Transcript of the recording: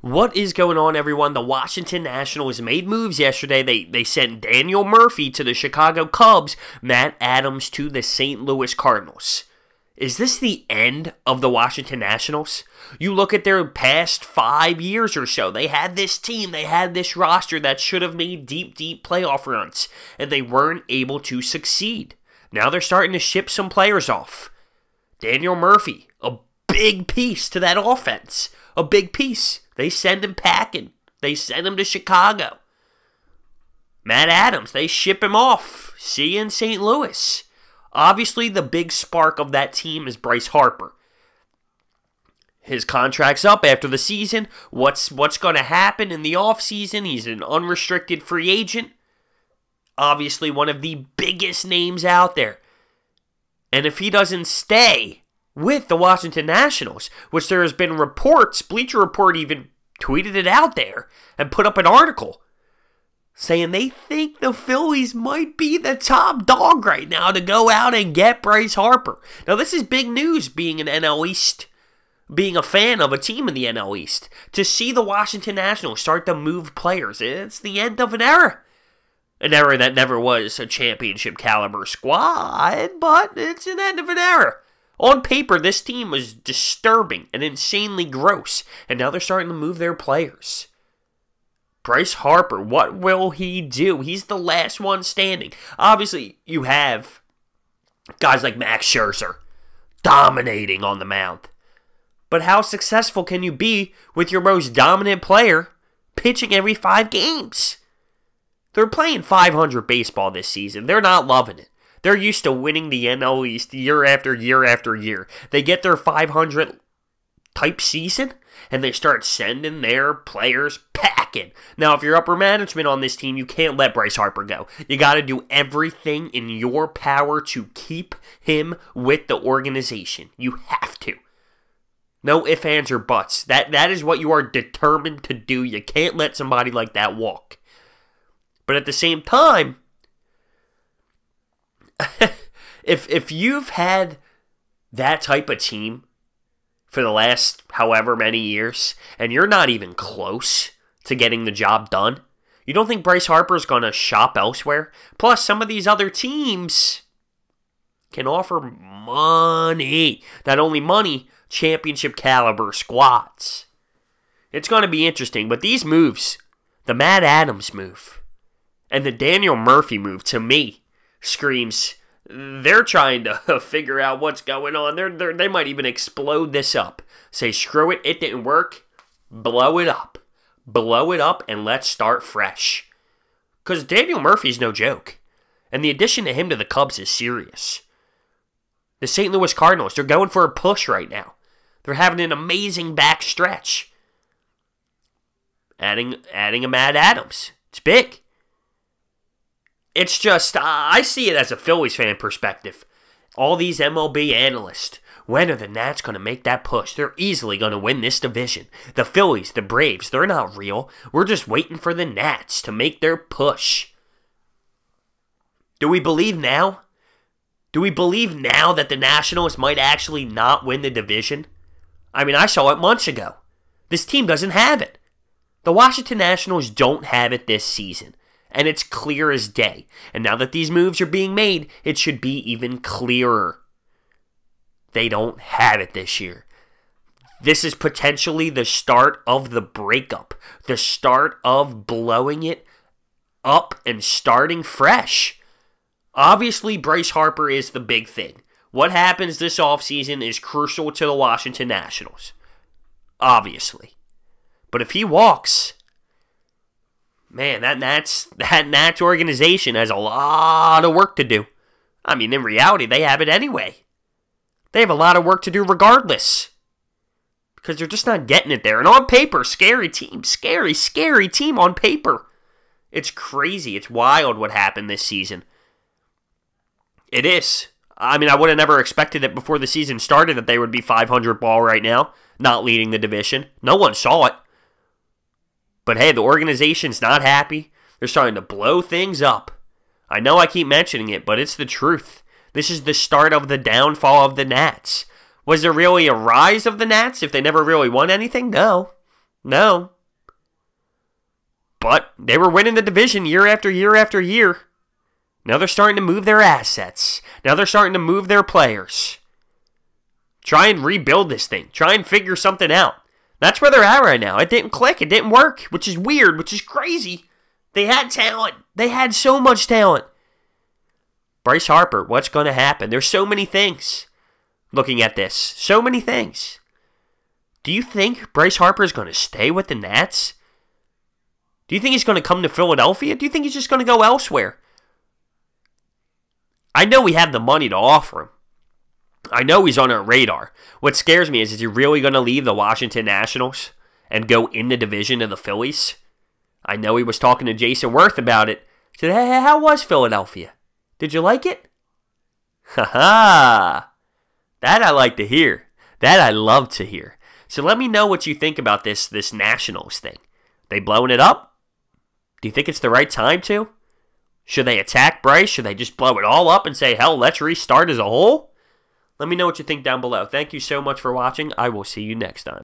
What is going on, everyone? The Washington Nationals made moves yesterday. They sent Daniel Murphy to the Chicago Cubs, Matt Adams to the St. Louis Cardinals. Is this the end of the Washington Nationals? You look at their past 5 years or so. They had this team, they had this roster that should have made deep playoff runs, and they weren't able to succeed. Now they're starting to ship some players off. Daniel Murphy, a big piece to that offense. A big piece. They send him packing. They send him to Chicago. Matt Adams, they ship him off. See you in St. Louis. Obviously, the big spark of that team is Bryce Harper. His contract's up after the season. What's going to happen in the offseason? He's an unrestricted free agent. Obviously, one of the biggest names out there. And if he doesn't stay with the Washington Nationals, which there has been reports, Bleacher Report even tweeted it out there and put up an article saying they think the Phillies might be the top dog right now to go out and get Bryce Harper. Now, this is big news, being an NL East, being a fan of a team in the NL East. To see the Washington Nationals start to move players, it's the end of an era. An era that never was a championship caliber squad, but it's an end of an era. On paper, this team was disturbing and insanely gross, and now they're starting to move their players. Bryce Harper, what will he do? He's the last one standing. Obviously, you have guys like Max Scherzer dominating on the mound. But how successful can you be with your most dominant player pitching every 5 games? They're playing 500 baseball this season. They're not loving it. They're used to winning the NL East year after year after year. They get their 500 type season, and they start sending their players packing. Now, if you're upper management on this team, you can't let Bryce Harper go. You got to do everything in your power to keep him with the organization. You have to. No ifs, ands, or buts. That is what you are determined to do. You can't let somebody like that walk. But at the same time, if you've had that type of team for the last however many years, and you're not even close to getting the job done, you don't think Bryce Harper's going to shop elsewhere? Plus, some of these other teams can offer money. Not only money, championship caliber squads. It's going to be interesting, but these moves, the Matt Adams move and the Daniel Murphy move, to me, screams they're trying to figure out what's going on. They might even explode this up. Say, screw it, it didn't work. Blow it up. Blow it up and let's start fresh. Because Daniel Murphy's no joke. And the addition to him to the Cubs is serious. The St. Louis Cardinals, they're going for a push right now. They're having an amazing back stretch. Adding a Matt Adams. It's big. It's just, I see it as a Phillies fan perspective. All these MLB analysts, when are the Nats going to make that push? They're easily going to win this division. The Phillies, the Braves, they're not real. We're just waiting for the Nats to make their push. Do we believe now? Do we believe now that the Nationals might actually not win the division? I mean, I saw it months ago. This team doesn't have it. The Washington Nationals don't have it this season. And it's clear as day. And now that these moves are being made, it should be even clearer. They don't have it this year. This is potentially the start of the breakup. The start of blowing it up and starting fresh. Obviously, Bryce Harper is the big thing. What happens this offseason is crucial to the Washington Nationals. Obviously. But if he walks, man, that Nats organization has a lot of work to do. I mean, in reality, they have it anyway. They have a lot of work to do regardless. Because they're just not getting it there. And on paper, scary team. Scary team on paper. It's crazy. It's wild what happened this season. It is. I mean, I would have never expected it before the season started that they would be 500 ball right now, not leading the division. No one saw it. But hey, the organization's not happy. They're starting to blow things up. I know I keep mentioning it, but it's the truth. This is the start of the downfall of the Nats. Was there really a rise of the Nats if they never really won anything? No. But they were winning the division year after year after year. Now they're starting to move their assets. Now they're starting to move their players. Try and rebuild this thing. Try and figure something out. That's where they're at right now. It didn't click. It didn't work, which is weird, which is crazy. They had talent. They had so much talent. Bryce Harper, what's going to happen? There's so many things looking at this. So many things. Do you think Bryce Harper is going to stay with the Nats? Do you think he's going to come to Philadelphia? Do you think he's just going to go elsewhere? I know we have the money to offer him. I know he's on our radar. What scares me is he really going to leave the Washington Nationals and go in the division of the Phillies? I know he was talking to Jason Worth about it. He said, hey, how was Philadelphia? Did you like it? Ha-ha! That I like to hear. That I love to hear. So let me know what you think about this Nationals thing. They blowing it up? Do you think it's the right time to? Should they attack Bryce? Should they just blow it all up and say, hell, let's restart as a whole? Let me know what you think down below. Thank you so much for watching. I will see you next time.